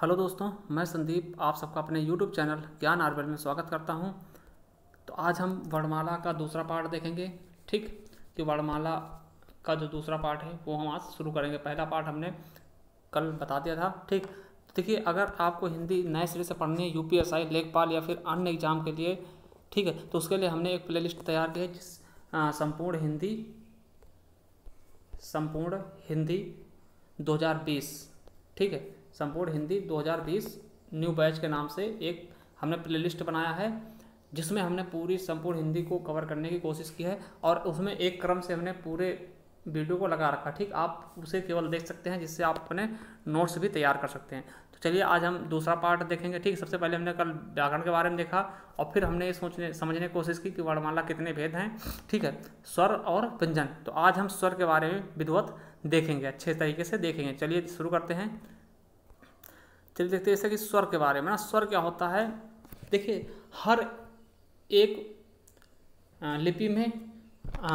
Hello दोस्तों, मैं संदीप आप सबका अपने YouTube चैनल ज्ञान आर्वल में स्वागत करता हूं। तो आज हम वर्णमाला का दूसरा पार्ट देखेंगे। ठीक कि वर्णमाला का जो दूसरा पार्ट है वो हम आज शुरू करेंगे। पहला पार्ट हमने कल बता दिया था। ठीक, तो देखिए, अगर आपको हिंदी नए सिरे से पढ़नी है यूपीएसआई, लेखपाल या फिर अन्य एग्जाम के लिए, ठीक है, तो उसके लिए हमने एक प्लेलिस्ट तैयार की है संपूर्ण हिंदी 2020। ठीक है, संपूर्ण हिंदी 2020 न्यू बैच के नाम से एक हमने प्लेलिस्ट बनाया है, जिसमें हमने पूरी संपूर्ण हिंदी को कवर करने की कोशिश की है और उसमें एक क्रम से हमने पूरे वीडियो को लगा रखा। ठीक, आप उसे केवल देख सकते हैं, जिससे आप अपने नोट्स भी तैयार कर सकते हैं। तो चलिए आज हम दूसरा पार्ट देखेंगे। ठीक, सबसे पहले हमने कल व्याकरण के बारे में देखा और फिर हमने ये समझने की कोशिश की कि वर्णमाला कितने भेद हैं। ठीक है, स्वर और व्यंजन। तो आज हम स्वर के बारे में विधिवत देखेंगे, अच्छे तरीके से देखेंगे। चलिए शुरू करते हैं। चलिए देखते हैं जैसे कि स्वर के बारे में ना, स्वर क्या होता है। देखिए, हर एक लिपि में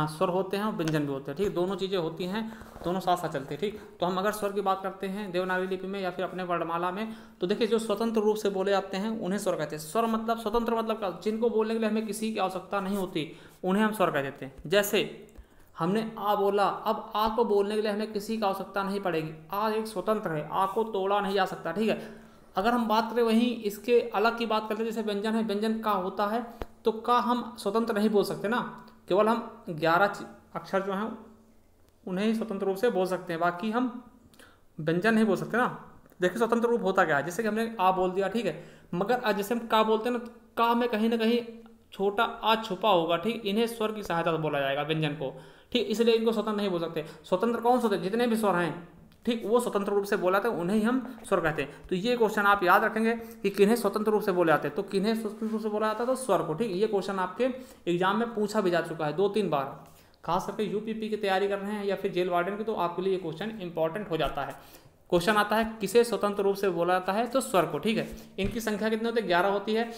स्वर होते हैं और व्यंजन भी होते हैं। ठीक, दोनों चीज़ें होती हैं, दोनों साथ साथ चलते हैं। ठीक, तो हम अगर स्वर की बात करते हैं देवनागरी लिपि में या फिर अपने वर्णमाला में, तो देखिए जो स्वतंत्र रूप से बोले जाते हैं उन्हें स्वर कहते हैं। स्वर मतलब स्वतंत्र, मतलब जिनको बोलने के लिए हमें किसी की आवश्यकता नहीं होती, उन्हें हम स्वर कह देते हैं। जैसे हमने आ बोला, अब आ को बोलने के लिए हमें किसी की आवश्यकता नहीं पड़ेगी। आ एक स्वतंत्र है, आ को तोड़ा नहीं जा सकता। ठीक है, अगर हम बात करें वहीं इसके अलग की बात करते हैं, जैसे व्यंजन है, व्यंजन का होता है, तो का हम स्वतंत्र नहीं बोल सकते ना, केवल हम 11 अक्षर जो हैं उन्हें ही स्वतंत्र रूप से बोल सकते हैं, बाकी हम व्यंजन नहीं बोल सकते ना। देखिए स्वतंत्र रूप होता क्या है, जैसे कि हमने आ बोल दिया, ठीक है, मगर जैसे हम का बोलते हैं ना, तो का में कहीं ना कहीं छोटा आ छुपा होगा। ठीक, इन्हें स्वर की सहायता से बोला जाएगा, व्यंजन को। ठीक, इसलिए इनको स्वतंत्र नहीं बोल सकते। स्वतंत्र कौन से होते हैं? जितने भी स्वर हैं, ठीक, वो स्वतंत्र रूप से बोला जाता है, उन्हें ही हम स्वर कहते हैं। तो ये क्वेश्चन आप याद रखेंगे कि किन्हें स्वतंत्र रूप से बोले जाते हैं, तो किन्हें स्वतंत्र रूप से बोला जाता है, तो स्वर को। ठीक, ये क्वेश्चन आपके एग्जाम में पूछा भी जा चुका है 2-3 बार, खास करके यूपीपी की तैयारी कर रहे हैं या फिर जेल वार्डन की, तो आपके लिए ये क्वेश्चन इंपॉर्टेंट हो जाता है। क्वेश्चन आता है किसे स्वतंत्र रूप से बोला जाता है, तो स्वर को। ठीक है, इनकी संख्या कितनी होती है? 11 होती है।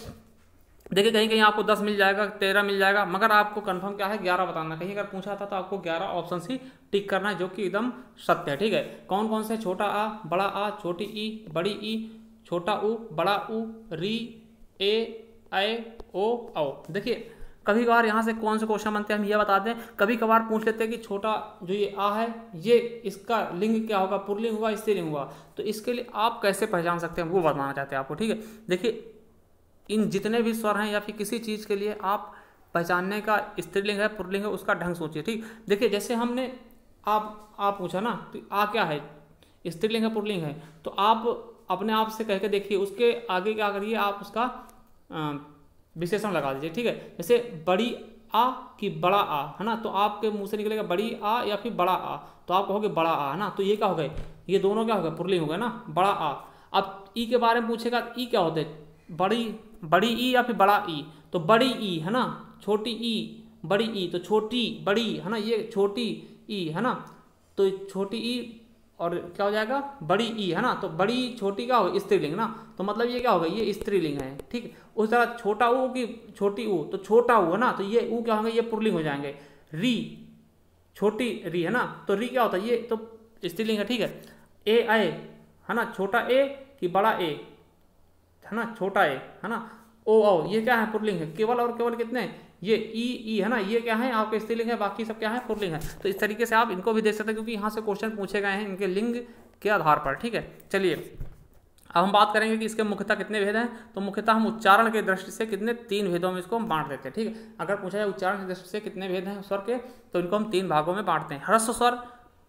देखिए कहीं कहीं आपको 10 मिल जाएगा, 13 मिल जाएगा, मगर आपको कंफर्म क्या है? 11 बताना। कहीं अगर पूछा था तो आपको 11 ऑप्शन ही टिक करना है, जो कि एकदम सत्य है। ठीक है, कौन कौन से? छोटा आ, बड़ा आ, छोटी ई, बड़ी ई, छोटा ऊ, बड़ा ऊ, री, ए ओ औ। देखिए कभी कभार यहाँ से कौन से क्वेश्चन बनते हैं हम ये बता दें। कभी कभार पूछ लेते हैं कि छोटा जो ये आ है, ये इसका लिंग क्या होगा? पुल्लिंग होगा, स्त्रीलिंग होगा? तो इसके लिए आप कैसे पहचान सकते हैं वो बताना चाहते हैं आपको। ठीक है, देखिए इन जितने भी स्वर हैं या फिर किसी चीज़ के लिए आप पहचानने का स्त्रीलिंग है, पुल्लिंग है, उसका ढंग सोचिए। ठीक, देखिए जैसे हमने आप पूछा ना, तो आ क्या है? स्त्रीलिंग है, पुल्लिंग है? तो आप अपने आप से कह के देखिए, उसके आगे क्या करिए, आप उसका विशेषण लगा दीजिए। ठीक है, जैसे बड़ी आ कि बड़ा आ, है ना, तो आपके मुंह से निकलेगा बड़ी आ या फिर बड़ा आ, तो आप कहोगे बड़ा आ, है ना। तो ये क्या हो गए? ये दोनों क्या हो गए? पुल्लिंग हो गए ना, बड़ा आ। अब ई के बारे में पूछेगा, ई क्या होते? बड़ी ई या फिर बड़ा ई? तो बड़ी ई, है ना, छोटी ई, बड़ी ई, तो छोटी बड़ी, है ना, ये छोटी ई, है ना, तो छोटी ई और क्या हो जाएगा? बड़ी ई, है ना। तो बड़ी छोटी क्या होगा? स्त्रीलिंग ना, तो मतलब ये क्या होगा? ये स्त्रीलिंग है। ठीक, उस तरह छोटा ऊ की छोटी ऊ, तो छोटा ऊ, है ना, तो ये ऊ क्या होंगे? ये पुल्लिंग हो जाएंगे। री, छोटी री, है ना, तो री क्या होता है? ये तो स्त्रीलिंग है। ठीक है, ए आए, है ना, छोटा ए कि बड़ा ए, है ना, छोटा ए, है ना, ओ आओ, ये क्या है? पुल्लिंग है। केवल और केवल कितने? ये ई, है ना, ये क्या है? आपके स्त्रीलिंग है, बाकी सब क्या है? पुल्लिंग है। तो इस तरीके से आप इनको भी देख सकते हैं, क्योंकि यहाँ से क्वेश्चन पूछे गए हैं इनके लिंग के आधार पर। ठीक है, चलिए अब हम बात करेंगे कि इसके मुख्यतः कितने भेद हैं। तो मुख्यतः हम उच्चारण के दृष्टि से कितने? 3 भेदों में इसको हम बांट देते हैं। ठीक है, अगर पूछा जाए उच्चारण की दृष्टि से कितने भेद हैं स्वर के, तो इनको हम 3 भागों में बांटते हैं: ह्रस्व स्वर,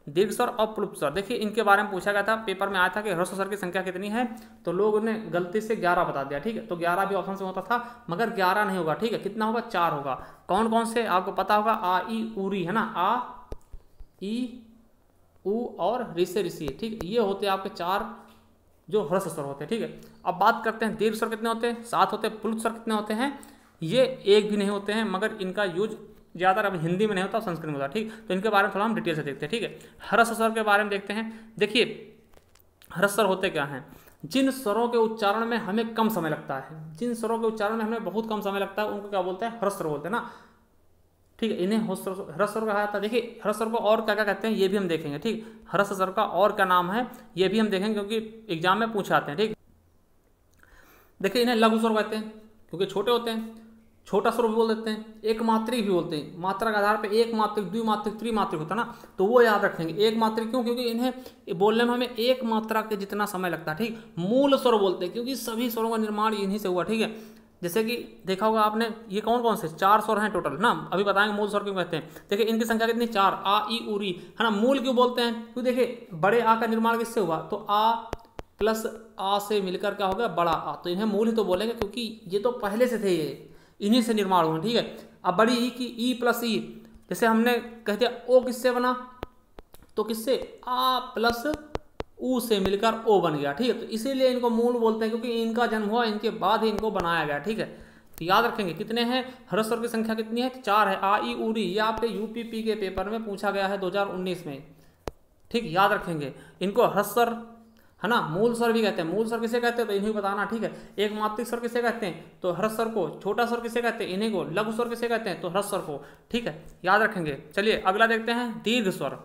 दीर्घ स्वर और प्लुप्त स्वर। देखिए इनके बारे में पूछा गया था, पेपर में आया था कि ह्रस्व स्वर की संख्या कितनी है, तो लोगों ने गलती से 11 बता दिया। ठीक है, तो 11 भी ऑप्शन से होता था, मगर 11 नहीं होगा। ठीक है, कितना होगा? 4 होगा। कौन कौन से आपको पता होगा? आ ई ऊरी, है ना, आ ई ऊ और ऋ से ऋषि। ठीक, ये होते हैं आपके 4 जो ह्रस्व स्वर होते हैं। ठीक है, अब बात करते हैं दीर्घ स्वर कितने होते हैं? 7 होते हैं। प्लुत स्वर कितने होते हैं? ये 1 भी नहीं होते हैं, मगर इनका यूज ज़्यादातर अब हिंदी में नहीं होता, संस्कृत में होता। ठीक, तो इनके बारे में थोड़ा हम डिटेल से देखते हैं। ठीक है, ह्रस्व स्वर के बारे में देखते हैं। देखिए ह्रस्व स्वर होते क्या हैं? जिन स्वरों के उच्चारण में हमें कम समय लगता है, जिन स्वरों के उच्चारण में हमें बहुत कम समय लगता है, उनको क्या बोलते हैं? ह्रस्व स्वर बोलते हैं ना। ठीक है, इन्हें ह्रस्व स्वर कहा जाता है। देखिए ह्रस्व स्वर को और क्या क्या कहते हैं ये भी हम देखेंगे। ठीक, ह्रस्व स्वर का और क्या नाम है ये भी हम देखेंगे, क्योंकि एग्जाम में पूछे आते हैं। ठीक, ह्रस्व स्वर को और क्या क्या कहते हैं ये भी हम देखेंगे। ठीक, ह्रस्व स्वर को और क्या क्या कहते हैं ये भी हम देखेंगे। ठीक, ह्रस्व स्वर का और क्या नाम है ये भी हम देखेंगे। ठीक, देखिए इन्हें लघु स्वर कहते हैं क्योंकि छोटे होते हैं, छोटा स्वर भी बोल देते हैं, एक मात्रिक भी बोलते हैं। मात्रा के आधार पे एक मात्रिक, द्विमात्रिक, त्रिमात्रिक होता है ना, तो वो याद रखेंगे। एक मात्रिक क्यों? क्योंकि इन्हें बोलने में हमें एक मात्रा के जितना समय लगता है, ठीक। मूल स्वर बोलते हैं क्योंकि सभी स्वरों का निर्माण इन्हीं से हुआ, ठीक है। जैसे कि देखा होगा आपने, ये कौन कौन से 4 स्वर हैं टोटल ना, अभी बताएंगे मूल स्वर क्यों कहते हैं। देखिए इनकी संख्या कितनी, 4, आ ई उ री, है ना। मूल क्यों बोलते हैं? क्योंकि देखिए बड़े आ का निर्माण किससे हुआ, तो आ प्लस आ से मिलकर क्या हो गया, बड़ा आ, तो इन्हें मूल ही तो बोलेंगे क्योंकि ये तो पहले से थे, ये इन्हीं से निर्माण हुए, ठीक है। अब बड़ी ई की ई प्लस ई, जैसे हमने कह दिया ओ किससे बना, तो किससे, आ प्लस ऊ से मिलकर ओ बन गया, ठीक है। तो इसीलिए इनको मूल बोलते हैं क्योंकि इनका जन्म हुआ, इनके बाद ही इनको बनाया गया, ठीक है। तो याद रखेंगे कितने हैं, ह्रस्व स्वर की संख्या कितनी है, 4 है। आ ई उ री, ये आपके यूपीपी के पेपर में पूछा गया है 2019 में, ठीक। याद रखेंगे इनको ह्रस्व स्वर, है ना, मूल स्वर भी कहते हैं। मूल स्वर किसे कहते हैं तो इन्हीं बताना, ठीक है। एक मात्रिक स्वर किसे कहते हैं, तो ह्रस्व स्वर को। छोटा स्वर किसे कहते हैं, इन्हीं को। लघु स्वर किसे कहते हैं, तो ह्रस्व स्वर को, ठीक है। याद रखेंगे। चलिए अगला देखते हैं, दीर्घ स्वर।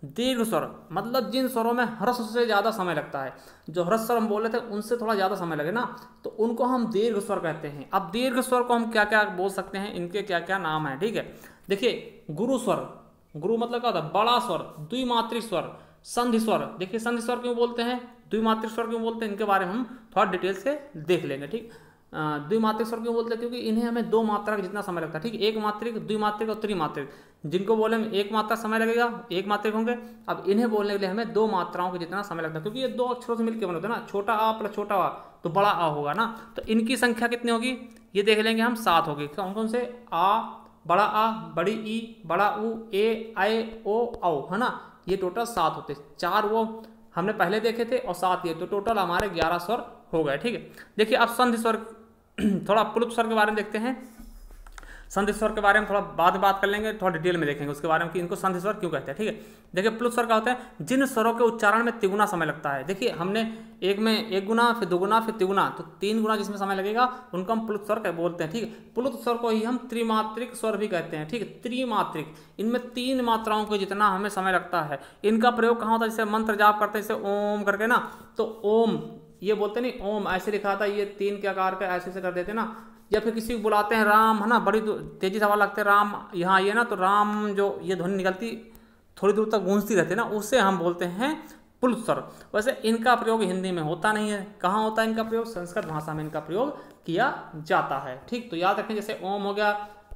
दीर्घ स्वर मतलब जिन स्वरों में ह्रस्व से ज़्यादा समय लगता है, जो ह्रस्व स्वर हम बोल रहे थे उनसे थोड़ा ज़्यादा समय लगे ना, तो उनको हम दीर्घ स्वर कहते हैं। अब दीर्घ स्वर को हम क्या क्या बोल सकते हैं, इनके क्या क्या नाम है, ठीक है। देखिए गुरु स्वर, गुरु मतलब क्या होता है, बड़ा स्वर। द्विमात्रिक स्वर, संधि स्वर। देखिए संधि स्वर क्यों बोलते हैं, द्विमात्रिक स्वर क्यों बोलते हैं, इनके बारे में हम थोड़ा डिटेल से देख लेंगे, ठीक। द्विमात्रिक स्वर क्यों बोलते हैं, क्योंकि इन्हें हमें 2 मात्रा का जितना समय लगता है, ठीक। एक मात्रिक, द्विमात्रिक और त्रिमात्रिक। जिनको बोलने में 1 मात्रा समय लगेगा, एक मात्रिक होंगे। अब इन्हें बोलने के लिए हमें 2 मात्राओं के जितना समय लगता है, क्योंकि ये 2 अक्षरों से मिलकर बने होते हैं ना। छोटा आ प्लस छोटा आ तो बड़ा आ होगा ना। तो इनकी संख्या कितनी होगी, ये देख लेंगे हम, 7 होगी। कौन कौन से, आ, बड़ा आ, बड़ी ई, बड़ा ऊ, ए, ऐ, ओ, औ, है ना। ये टोटल 7 होते। 4 वो हमने पहले देखे थे और 7 ये, तो टोटल हमारे 11 स्वर हो गए, ठीक है। देखिए अब संधि स्वर, थोड़ा प्लुत स्वर के बारे में देखते हैं। संधि स्वर के बारे में थोड़ा बाद में बात कर लेंगे, थोड़ा डिटेल में देखेंगे उसके बारे में कि इनको संधि स्वर क्यों कहते हैं, ठीक है। देखिए प्लुत स्वर क्या होता है, जिन स्वरों के उच्चारण में तिगुना समय लगता है। देखिए हमने एक में 1 गुना, फिर 2 गुना, फिर तिगुना, तो 3 गुना जिसमें समय लगेगा उनको हम प्लुत स्वर बोलते हैं, ठीक है। प्लुत स्वर को ही हम त्रिमात्रिक स्वर भी कहते हैं, ठीक है। त्रिमात्रिक, इनमें 3 मात्राओं को जितना हमें समय लगता है। इनका प्रयोग कहाँ होता है, जैसे मंत्र जाप करते हैं, जैसे ओम करके ना, तो ओम ये बोलते नहीं, ओम ऐसे लिखा था, ये 3 के आकार का ऐसे कर देते ना। या फिर किसी को बुलाते हैं राम, है ना, बड़ी तेजी से आवाज लगते हैं राम, यहाँ ये ना, तो राम जो ये ध्वनि निकलती थोड़ी दूर तक गूंजती रहती है ना, उससे हम बोलते हैं प्लुत स्वर। वैसे इनका प्रयोग हिंदी में होता नहीं है। कहाँ होता है इनका प्रयोग, संस्कृत भाषा में इनका प्रयोग किया जाता है, ठीक। तो याद रखें, जैसे ओम हो गया,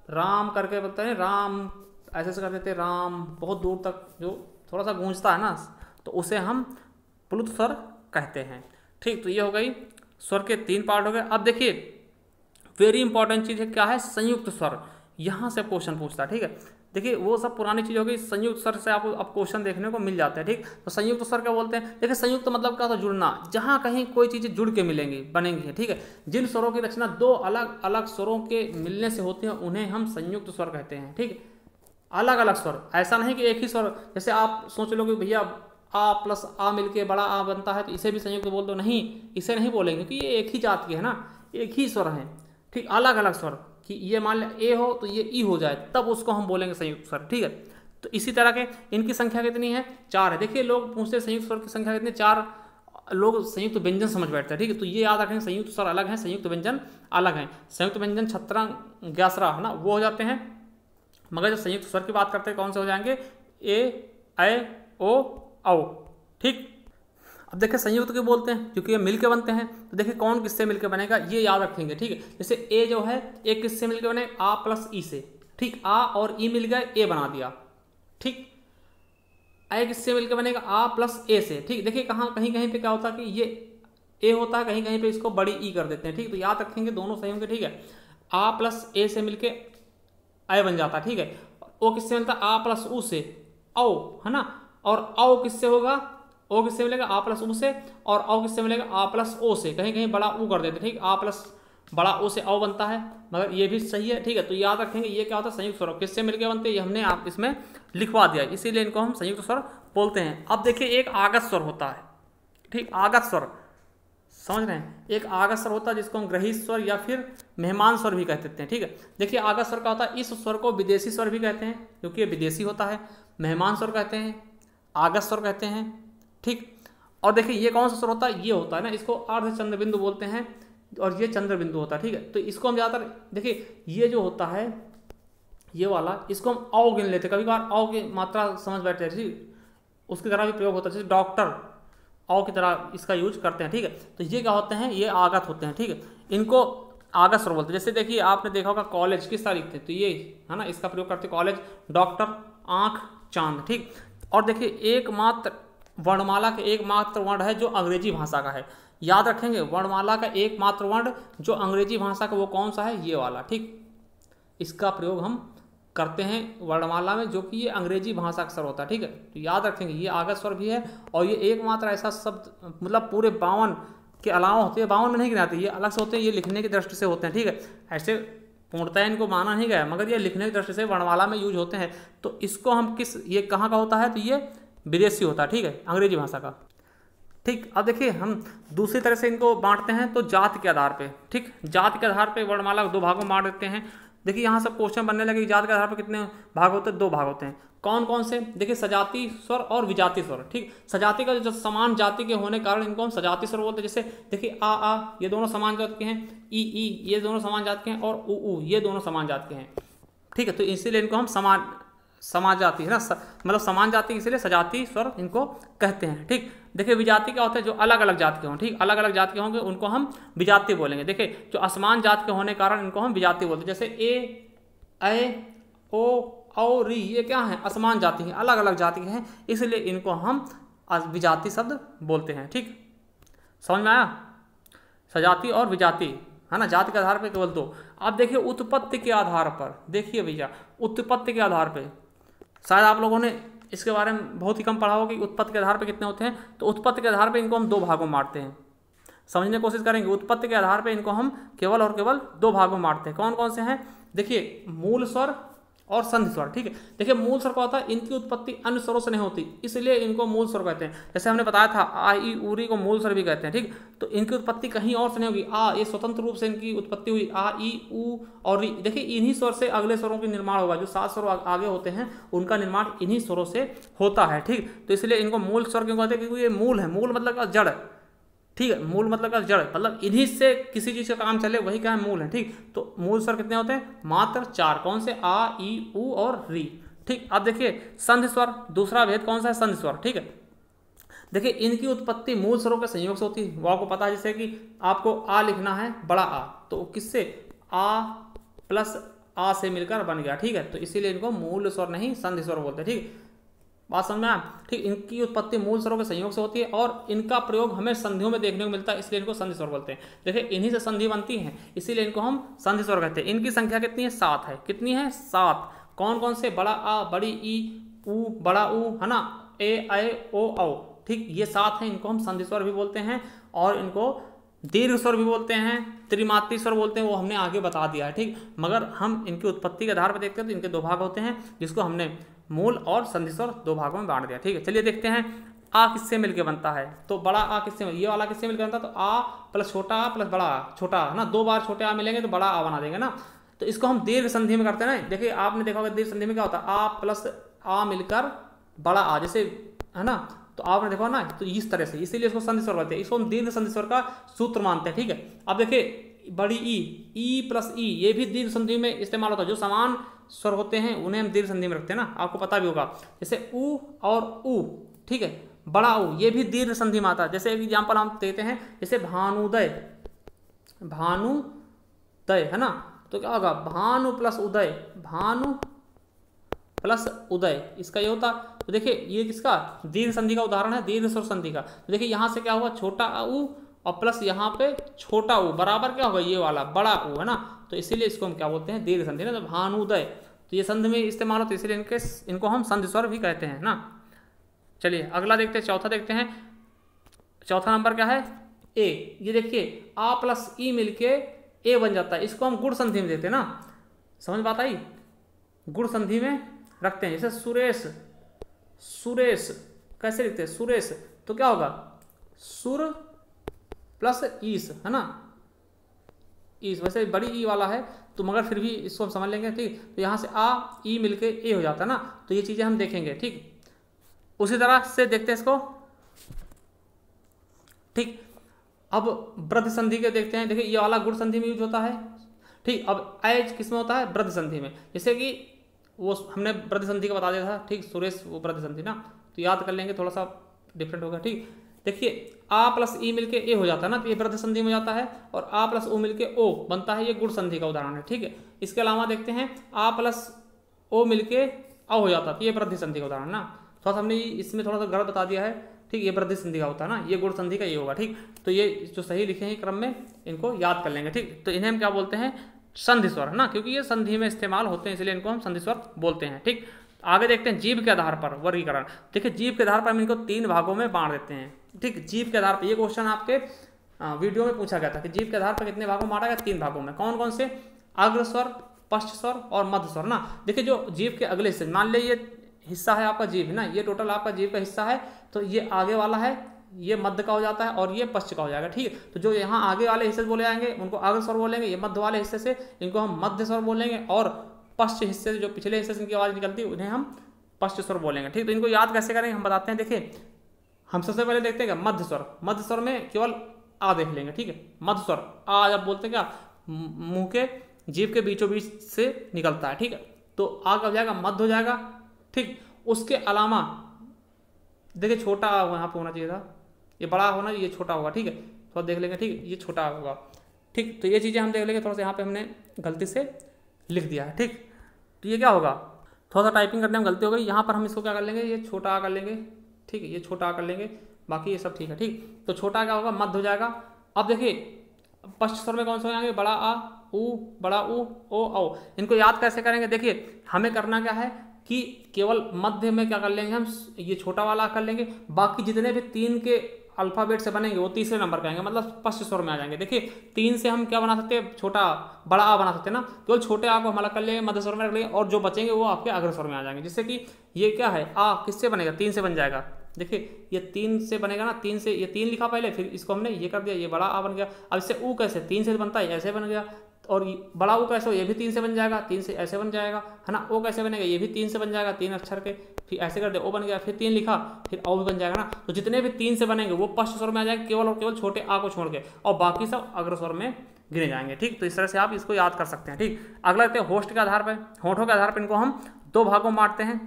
राम करके बोलते हैं राम, ऐसे कर देते राम, बहुत दूर तक जो थोड़ा सा गूंजता है ना, तो उसे हम प्लुत स्वर कहते हैं, ठीक। तो ये हो गई स्वर के 3 पार्ट हो गए। अब देखिए वेरी इंपॉर्टेंट चीज़ है, क्या है, संयुक्त स्वर। यहाँ से क्वेश्चन पूछता है, ठीक है। देखिए वो सब पुरानी चीज़ हो गई, संयुक्त स्वर से आपको अब क्वेश्चन देखने को मिल जाता है, ठीक। तो संयुक्त स्वर क्या बोलते हैं, देखिए संयुक्त मतलब क्या होता है, जुड़ना। जहाँ कहीं कोई चीज़ें जुड़ के मिलेंगी, बनेंगी, ठीक है। जिन स्वरों की रचना 2 अलग अलग स्वरों के मिलने से होती है उन्हें हम संयुक्त स्वर कहते हैं, ठीक है। अलग अलग स्वर, ऐसा नहीं कि एक ही स्वर। जैसे आप सोच लो कि भैया आ प्लस आ मिलके बड़ा आ बनता है, तो इसे भी संयुक्त बोल दो, नहीं, इसे नहीं बोलेंगे क्योंकि ये एक ही जात के है ना, एक ही स्वर हैं, ठीक। अलग अलग स्वर कि ये मान लिया ए हो तो ये ई हो जाए, तब उसको हम बोलेंगे संयुक्त स्वर, ठीक है। तो इसी तरह के इनकी संख्या कितनी है, 4 है। देखिए लोग पूछते हैं संयुक्त स्वर की संख्या कितनी, 4 लोग संयुक्त व्यंजन समझ बैठते हैं, ठीक है। तो ये याद रखें, संयुक्त स्वर अलग हैं, संयुक्त व्यंजन अलग हैं। संयुक्त व्यंजन छत्रा ग्यासरा, है ना, वो हो जाते हैं। मगर जब संयुक्त स्वर की बात करते हैं कौन से हो जाएंगे, ए, ऐ, ओ, औ, ठीक। अब देखिए संयुक्त क्यों बोलते हैं, क्योंकि ये मिलके बनते हैं। तो देखिए कौन किससे मिलके बनेगा, ये याद रखेंगे, ठीक है। जैसे ए जो है, ए किससे मिलके बने, आ प्लस ई से, ठीक। आ और ई मिल गए, ए बना दिया, ठीक। ऐ किससे मिलके बनेगा, आ प्लस ए से, ठीक। देखिए कहाँ कहीं कहीं पे क्या होता है कि ये ए होता है, कहीं कहीं पे इसको बड़ी ई कर देते हैं, ठीक। तो याद रखेंगे दोनों सही होंगे, ठीक है। आ प्लस ए से मिलके ऐ बन जाता है, ठीक है। ओ किससे मिलता है, आ प्लस ऊ से, औ, है ना। और औ किससे होगा, ओ किससे मिलेगा, आ प्लस ऊ से, और औ किससे मिलेगा, आ प्लस ओ से, कहीं कहीं बड़ा ऊ कर देते, ठीक। आ प्लस बड़ा ओ से औ बनता है, मगर ये भी सही है, ठीक है। तो याद रखेंगे ये क्या होता है, संयुक्त स्वर किससे मिलकर बनते हैं, ये हमने आप इसमें लिखवा दिया, इसीलिए इनको हम संयुक्त स्वर बोलते हैं। अब देखिए एक आगत स्वर होता है, ठीक। आगत स्वर समझ रहे हैं, एक आगत स्वर होता है जिसको हम ग्रहित स्वर या फिर मेहमान स्वर भी कह देते हैं, ठीक है। देखिए आगत स्वर क्या होता है, इस स्वर को विदेशी स्वर भी कहते हैं क्योंकि ये विदेशी होता है। मेहमान स्वर कहते हैं, आगत स्वर कहते हैं, ठीक। और देखिए ये कौन सा स्वर होता है, ये होता है ना, इसको अर्धचंद्र बिंदु बोलते हैं, और ये चंद्र बिंदु होता है, ठीक है। तो इसको हम ज़्यादातर देखिए ये जो होता है ये वाला, इसको हम औ गिन लेते हैं, कभी कभार औ की मात्रा समझ बैठते हैं, ठीक, उसकी तरह भी प्रयोग होता है, जैसे डॉक्टर औ की तरह इसका यूज करते हैं, ठीक है। तो ये क्या होते हैं, ये आगत होते हैं, ठीक है, इनको आगत स्वर बोलते हैं। जैसे देखिए आपने देखा होगा कॉलेज किस तारीख थे, तो ये है ना, इसका प्रयोग करते कॉलेज, डॉक्टर, आँख, चांद, ठीक। और देखिए एकमात्र वर्णमाला के एकमात्र वर्ण है जो अंग्रेजी भाषा का है, याद रखेंगे वर्णमाला का एकमात्र वर्ण जो अंग्रेजी भाषा का वो कौन सा है, ये वाला, ठीक। इसका प्रयोग हम करते हैं वर्णमाला में जो कि ये अंग्रेजी भाषा का स्वर होता है, ठीक है। तो याद रखेंगे ये आगत स्वर भी है और ये एकमात्र ऐसा शब्द मतलब पूरे 52 के अलावा होते हैं, 52 में नहीं गिनाते, ये अलग से होते हैं, ये लिखने की दृष्टि से होते हैं, ठीक है। ऐसे पूर्णतः इनको माना नहीं गया मगर ये लिखने की दृष्टि से वर्णमाला में यूज होते हैं। तो इसको हम किस, ये कहाँ का होता है, तो ये विदेशी होता है, ठीक है, अंग्रेजी भाषा का, ठीक। अब देखिए हम दूसरी तरह से इनको बांटते हैं तो जाति के आधार पे, ठीक, जाति के आधार पे वर्णमाला को 2 भागों में बांट देते हैं। देखिए यहाँ सब क्वेश्चन बनने लगे, जाति के आधार पर कितने भाग होते हैं, 2 भाग होते हैं। कौन कौन से, देखिए सजाती स्वर और विजाति स्वर, ठीक। सजाति का जो समान जाति के होने के कारण इनको हम सजाती स्वर बोलते हैं। जैसे देखिए आ ये दोनों समान जाति के हैं, ई ये दोनों समान जाति के हैं, और उ ये दोनों समान जाति के हैं, ठीक है। तो इसीलिए इनको हम समान जाति है ना, मतलब समान जाति, इसीलिए सजाती स्वर इनको कहते हैं, ठीक। देखिए विजाति क्या होता है, जो अलग अलग जाति के हों, ठीक, अलग अलग जाति के होंगे उनको हम विजाति बोलेंगे। देखिए जो असमान जाति के होने के कारण इनको हम विजाति बोलते हैं। जैसे ए ओ औ री ये क्या है, असमान जाति हैं, अलग अलग जाति के हैं, इसलिए इनको हम विजाति शब्द बोलते हैं, ठीक। समझ में आया, सजाति और विजाति है ना, जाति के आधार पर केवल 2। अब देखिए उत्पत्ति के आधार पर, देखिए भैया उत्पत्ति के आधार पर शायद आप लोगों ने इसके बारे में बहुत ही कम पढ़ा होगा कि उत्पत्ति के आधार पर कितने होते हैं। तो उत्पत्ति के आधार पर इनको हम 2 भागों में बांटते हैं, समझने की कोशिश करेंगे। उत्पत्ति के आधार पर इनको हम केवल और केवल 2 भागों में बांटते हैं। कौन कौन से हैं, देखिए मूल स्वर और संधि स्वर, ठीक है। देखिए मूल स्वर क्या होता है, इनकी उत्पत्ति अन्य स्वरों से नहीं होती, इसलिए इनको मूल स्वर कहते हैं। जैसे हमने बताया था आ ई ऊरी को मूल स्वर भी कहते हैं, ठीक। तो इनकी उत्पत्ति कहीं और से नहीं होगी, आ ये स्वतंत्र रूप से इनकी उत्पत्ति हुई, आ ई ऊ और री। देखिए इन्हीं स्वर से अगले स्वरों की निर्माण होगा, जो 7 स्वर आगे होते हैं उनका निर्माण इन्हीं स्वरों से होता है, ठीक। तो इसलिए इनको मूल स्वर क्यों कहते हैं, क्योंकि ये मूल है, मूल मतलब जड़, ठीक है, मूल मतलब का जड़, मतलब इन्हीं से किसी चीज का काम चले वही क्या है, मूल है, ठीक। तो मूल स्वर कितने होते हैं, मात्र 4। कौन से, आ ई ऊ और री, ठीक। अब देखिए संधि स्वर, दूसरा भेद कौन सा है, संधि स्वर, ठीक है। देखिए इनकी उत्पत्ति मूल स्वरों के संयोग से होती है, वो आपको पता है। जैसे कि आपको आ लिखना है बड़ा आ, तो किससे, आ प्लस आ से मिलकर बन गया, ठीक है। तो इसीलिए इनको मूल स्वर नहीं संधि स्वर बोलते हैं, ठीक। बात समझ में आया, ठीक। इनकी उत्पत्ति मूल स्वरों के संयोग से होती है और इनका प्रयोग हमें संधियों में देखने को मिलता है, इसलिए इनको संधि स्वर बोलते हैं। देखिए इन्हीं से संधि बनती है, इसीलिए इनको हम संधि स्वर कहते हैं। इनकी संख्या कितनी है, 7 है। कितनी है, 7। कौन कौन से, बड़ा आ, बड़ी ई, ऊ, बड़ा ऊ, है ना, ए ओ औ, ठीक। ये 7 हैं, इनको हम संधि स्वर भी बोलते हैं और इनको दीर्घ स्वर भी बोलते हैं, त्रिमात्री स्वर बोलते हैं, वो हमने आगे बता दिया है, ठीक। मगर हम इनकी उत्पत्ति के आधार पर देखते हैं तो इनके 2 भाग होते हैं, जिसको हमने मूल और संधि स्वर 2 भागों में बांट दिया, ठीक है। चलिए देखते हैं आ किससे मिलकर बनता है, तो बड़ा आ किससे, ये वाला किससे मिलकर बनता है, तो आ प्लस छोटा आ प्लस बड़ा आ, छोटा है ना, 2 बार छोटे आ मिलेंगे तो बड़ा आ बना देंगे ना। तो इसको हम दीर्घ संधि में करते हैं ना। देखिए आपने देखा होगा दीर्घ संधि में क्या होता है, आ प्लस आ मिलकर बड़ा आ, जैसे है ना, तो आपने देखा ना, तो इस तरह से, इसीलिए इसको संधि स्वर कहते हैं। इसको हम दीर्घ संधि स्वर का सूत्र मानते हैं, ठीक है। अब देखिए बड़ी ई प्लस ई, ये भी दीर्घ संधि में इस्तेमाल होता है। जो समान स्वर होते हैं उन्हें हम दीर्घ संधि में रखते हैं ना, आपको पता भी होगा। जैसे ऊ और ऊ, ठीक है, बड़ा ऊ ये भी दीर्घ संधि में आता है। जैसे एक एग्जाम्पल हम देते हैं, जैसे भानुदय, भानुदय है ना, तो क्या होगा, भानु प्लस उदय, भानु प्लस उदय, इसका ये होता। तो देखिए ये किसका, दीर्घ संधि का उदाहरण है, दीर्घ स्वर संधि का। तो देखिए यहाँ से क्या हुआ, छोटा ऊ और प्लस यहाँ पे छोटा ऊ बराबर क्या होगा, ये वाला बड़ा ऊ, है ना। तो इसीलिए इसको हम क्या बोलते हैं, दीर्घ संधि ना, तो भानुदय। तो ये संधि में इस्तेमाल होता है, इसलिए इनको हम संधि स्वर भी कहते हैं ना। चलिए अगला देखते हैं, चौथा देखते हैं। चौथा नंबर क्या है, ए। ये देखिए आ प्लस ई मिलके ए बन जाता है, इसको हम गुण संधि में देते हैं ना। समझ बात आई, गुण संधि में रखते हैं। जैसे सुरेश, सुरेश कैसे लिखते हैं, सुरेश, तो क्या होगा, सुर प्लस ईस, है ना, ईस। वैसे बड़ी ई वाला है तो मगर फिर भी इसको हम समझ लेंगे, ठीक। तो यहाँ से आ ई मिलके ए हो जाता है ना, तो ये चीज़ें हम देखेंगे, ठीक। उसी तरह से देखते हैं इसको, ठीक। अब वृद्ध संधि के देखते हैं, देखिए ये वाला गुण संधि में यूज होता है, ठीक। अब एज किस में होता है, वृद्ध संधि में। जैसे कि वो हमने वृद्ध संधि का बता दिया था, ठीक, सुरेश वो वृद्ध संधि ना, तो याद कर लेंगे, थोड़ा सा डिफरेंट होगा, ठीक। देखिए आ प्लस ई मिलके ए हो जाता है ना, तो ये वृद्ध संधि में जाता है, और आ प्लस ओ मिलके ओ बनता है, ये गुण संधि का उदाहरण है, ठीक है। इसके अलावा देखते हैं आ प्लस ओ मिलके अ हो जाता है, तो ये वृद्धि संधि का उदाहरण ना। थोड़ा सा हमने इसमें थोड़ा सा गलत बता दिया है, ठीक, ये वृद्धि संधि का होता है ना, ये गुण संधि का ये होगा, ठीक। तो ये जो सही लिखे हैं क्रम में, इनको याद कर लेंगे, ठीक। तो इन्हें हम क्या बोलते हैं, संधि स्वर है ना, क्योंकि ये संधि में इस्तेमाल होते हैं, इसलिए इनको हम संधि स्वर बोलते हैं, ठीक। आगे देखते हैं जीव के आधार पर वर्गीकरण। देखिए जीव के आधार पर हम इनको 3 भागों में बांट देते हैं, ठीक। जीव के आधार पर, ये क्वेश्चन आपके वीडियो में पूछा गया था कि जीव के आधार पर कितने भागों में बांटा गया, 3 भागों में। कौन कौन से, अग्रस्वर, पश्च स्वर और मध्य स्वर ना। देखिए जो जीव के अगले हिस्से, मान लीजिए ये हिस्सा है आपका जीव है ना, ये टोटल आपका जीव का हिस्सा है, तो ये आगे वाला है, ये मध्य का हो जाता है, और ये पश्च का हो जाएगा, ठीक है। तो जो यहाँ आगे वाले हिस्से बोले जाएंगे उनको अग्र स्वर बोलेंगे, ये मध्य वाले हिस्से से इनको हम मध्य स्वर बोलेंगे, और पश्च हिस्से से जो पिछले हिस्से से इनकी आवाज़ निकलती है उन्हें हम पश्च स्वर बोलेंगे, ठीक। तो इनको याद कैसे करेंगे हम बताते हैं। देखिए हम सबसे पहले देखते हैं मध्य स्वर। मध्य स्वर में केवल आ देख लेंगे, ठीक है। मध्य स्वर आ जब बोलते हैं क्या, मुंह के जीभ के बीचों बीच से निकलता है, ठीक है। तो आ कब जाएगा, मध्य हो जाएगा, ठीक। उसके अलावा देखिए छोटा आ यहाँ पे होना चाहिए था, ये बड़ा होना, ये छोटा होगा, ठीक है। थोड़ा देख लेंगे, ठीक है, ये छोटा होगा, ठीक। तो ये चीज़ें हम देख लेंगे, थोड़ा सा यहाँ पे हमने गलती से लिख दिया है, ठीक। तो ये क्या होगा, थोड़ा सा टाइपिंग करने में गलती हो गई, यहाँ पर हम इसको क्या कर लेंगे, ये छोटा आ कर लेंगे, ठीक है, ये छोटा आ कर लेंगे, बाकी ये सब ठीक है, ठीक। तो छोटा क्या होगा, मध्य हो जाएगा। अब देखिए पश्च स्वर में कौन से हो जाएंगे, बड़ा आ, ऊ, बड़ा ऊ, ओ, औ। इनको याद कैसे करेंगे, देखिए हमें करना क्या है कि केवल मध्य में क्या कर लेंगे हम, ये छोटा वाला कर लेंगे, बाकी जितने भी 3 के अल्फाबेट से बनेंगे वो तीसरे नंबर पे आएंगे, मतलब पश्च स्वर में आ जाएंगे। देखिए 3 से हम क्या बना सकते हैं, छोटा बड़ा आ बना सकते हैं ना, केवल छोटे आ को हम अलग कर लेंगे, मध्य स्वर में रख लेंगे, और जो बचेंगे वो आपके अग्र स्वर में आ जाएंगे। जिससे कि ये क्या है, आ किससे बनेगा, 3 से बन जाएगा। देखिए ये 3 से बनेगा ना, 3 से, ये 3 लिखा पहले, फिर इसको हमने ये कर दिया, ये बड़ा आ बन गया। अब इससे ऊ कैसे, 3 से बनता है, ऐसे बन गया। और बड़ा ऊ कैसे हो, ये भी 3 से बन जाएगा, 3 से ऐसे बन जाएगा, है ना। ओ कैसे बनेगा, ये भी 3 से बन जाएगा, 3 अक्षर के, फिर ऐसे कर दे, ओ बन गया, फिर 3 लिखा, फिर औ भी बन जाएगा ना। तो जितने भी 3 से बनेंगे वो पश्च स्वर में आ जाएंगे, केवल और केवल छोटे आ को छोड़ के, और बाकी सब अग्र स्वर में गिने जाएंगे, ठीक। तो इस तरह से आप इसको याद कर सकते हैं, ठीक। अगला देखते हैं होस्ट के आधार पर, होठों के आधार पर इनको हम 2 भागों में बांटते हैं,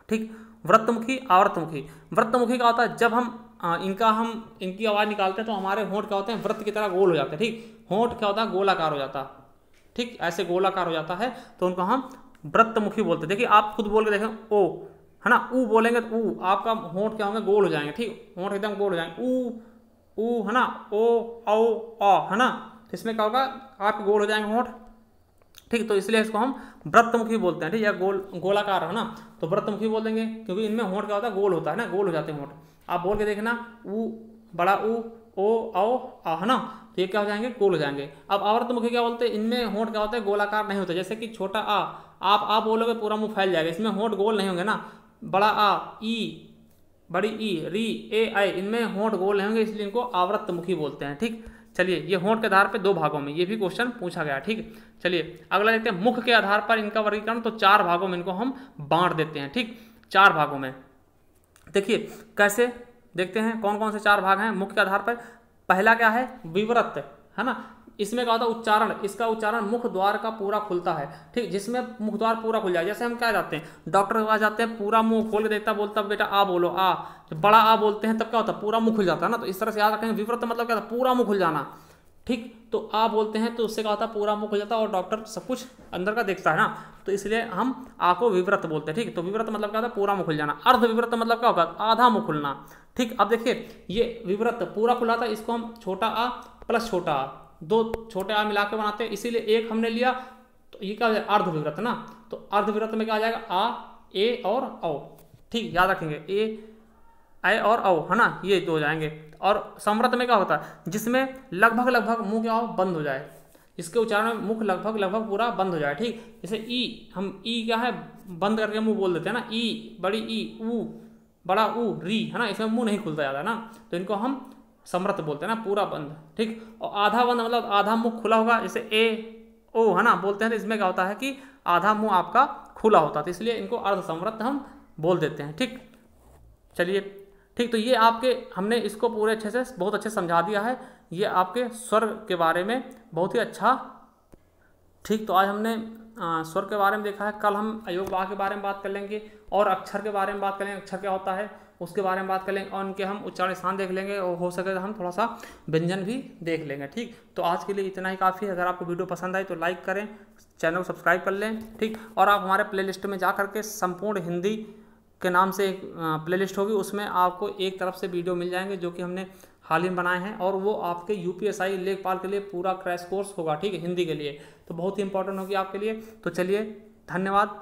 ठीक। वृत्तमुखी, आवर्तमुखी। वृत्तमुखी का होता है जब हम इनकी आवाज़ निकालते हैं तो हमारे होंठ क्या होते हैं, वृत्त की तरह गोल हो जाते हैं, ठीक। होंठ क्या होता है, गोलाकार हो जाता है, ठीक, ऐसे गोलाकार हो जाता है, तो उनको हम वृत्तमुखी बोलते हैं। देखिए आप खुद बोल के देखें, ओ, है ना, ऊ बोलेंगे तो ऊ, आपका होंठ क्या होंगे, गोल हो जाएंगे, ठीक, होंठ एकदम गोल हो जाएंगे, ऊ, है ना, ओ, औ, अ, है ना। तो इसमें क्या होगा, आपके गोल हो जाएंगे होंठ, ठीक। तो इसलिए इसको हम वृत्तमुखी बोलते हैं, ठीक, या गोलाकार है ना, तो वृत्तमुखी बोल देंगे, क्योंकि इनमें होंठ क्या होता है, गोल होता है ना, गोल हो जाते हैं होंठ। आप बोल के देखना, ऊ, बड़ा ऊ, ओ, औ, आ, है ना, तो ये क्या हो जाएंगे, गोल हो जाएंगे। अब आवर्तमुखी क्या बोलते हैं, इनमें होंठ क्या होता है, गोलाकार नहीं होता। जैसे कि छोटा आ, आप बोलोगे पूरा मुंह फैल जाएगा, इसमें होंठ गोल नहीं होंगे ना। बड़ा आ, ई, बड़ी ई, री, ए, आई, इनमें होंठ गोल नहीं होंगे, इसलिए इनको आवर्तमुखी बोलते हैं, ठीक। चलिए ये होंठ के आधार पर 2 भागों में, ये भी क्वेश्चन पूछा गया, ठीक। चलिए अगला देखते हैं मुख के आधार पर इनका वर्गीकरण, तो 4 भागों में इनको हम बांट देते हैं, ठीक, 4 भागों में। देखिए कैसे, देखते हैं कौन कौन से 4 भाग हैं मुख के आधार पर। पहला क्या है, विवृत्त, है ना। इसमें क्या होता है, उच्चारण, इसका उच्चारण मुख द्वार का पूरा खुलता है, ठीक, जिसमें मुख द्वार पूरा खुल जाए। जैसे हम क्या जाते हैं, डॉक्टर के पास जाते हैं, पूरा मुंह खोल के देखता, बोलता बेटा आ बोलो, आ, जब बड़ा आ बोलते हैं तब क्या होता है, पूरा मुंह खुल जाता है ना। तो इस तरह से याद रखेंगे, विवृत्त मतलब क्या था, पूरा मुंह खुल जाना, ठीक। तो आ बोलते हैं तो उससे क्या होता है, पूरा मुंह खुल जाता है, और डॉक्टर सब कुछ अंदर का देखता है ना, तो इसलिए हम आ को विवृत्त बोलते हैं, ठीक। तो विवृत्त मतलब क्या होता है, पूरा मुंह खुल जाना। अर्ध विवृत्त मतलब क्या होगा, आधा मुंह खुलना, ठीक। अब देखिए ये विवृत्त पूरा खुला था, इसको हम छोटा आ प्लस छोटा आ, 2 छोटे आ मिला के बनाते हैं, इसीलिए एक हमने लिया, तो ये क्या हो जाएगा, अर्ध विवृत्त ना। तो अर्ध विवृत्त में क्या आ जाएगा, आ, ए और औ, ठीक, याद रखेंगे, ए और औ, है ना, ये 2 हो जाएंगे। और समृत में क्या होता है, जिसमें लगभग मुंह क्या हो, बंद हो जाए, इसके उच्चारण में मुख लगभग पूरा बंद हो जाए, ठीक। जैसे ई, हम ई क्या है, बंद करके मुंह बोल देते हैं ना, ई, बड़ी ई, ऊ, बड़ा ऊ, री, है ना, इसमें मुंह नहीं खुलता ज़्यादा ना, तो इनको हम समृत बोलते हैं ना, पूरा बंद, ठीक। और आधा बंद मतलब आधा मुंह खुला होगा, जैसे ए, ओ, है ना, बोलते हैं, तो इसमें क्या होता है कि आधा मुंह आपका खुला होता है, तो इसलिए इनको अर्ध समृत हम बोल देते हैं, ठीक। चलिए ठीक, तो ये आपके हमने इसको पूरे अच्छे से बहुत अच्छे समझा दिया है। ये आपके स्वर के बारे में बहुत ही अच्छा। ठीक, तो आज हमने स्वर के बारे में देखा है। कल हम अयोग वाह के बारे में बात कर लेंगे और अक्षर के बारे में बात करेंगे, अक्षर क्या होता है उसके बारे में बात कर लेंगे, और उनके हम उच्चारण स्थान देख लेंगे, और हो सके तो हम थोड़ा सा व्यंजन भी देख लेंगे। ठीक, तो आज के लिए इतना ही काफ़ी है। अगर आपको वीडियो पसंद आई तो लाइक करें, चैनल को सब्सक्राइब कर लें। ठीक, और आप हमारे प्लेलिस्ट में जा करके संपूर्ण हिंदी के नाम से एक प्लेलिस्ट होगी, उसमें आपको एक तरफ से वीडियो मिल जाएंगे जो कि हमने हाल ही में बनाए हैं, और वो आपके यूपीएसआई लेखपाल के लिए पूरा क्रैश कोर्स होगा। ठीक है, हिंदी के लिए तो बहुत ही इंपॉर्टेंट होगी आपके लिए। तो चलिए, धन्यवाद।